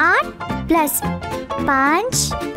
8 + 5 =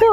2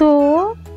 2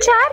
4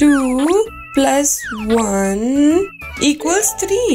2 + 1 = 3.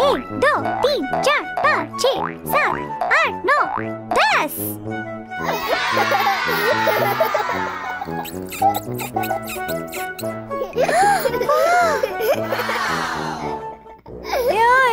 1 2 3 4 5 6 7 8 9 10.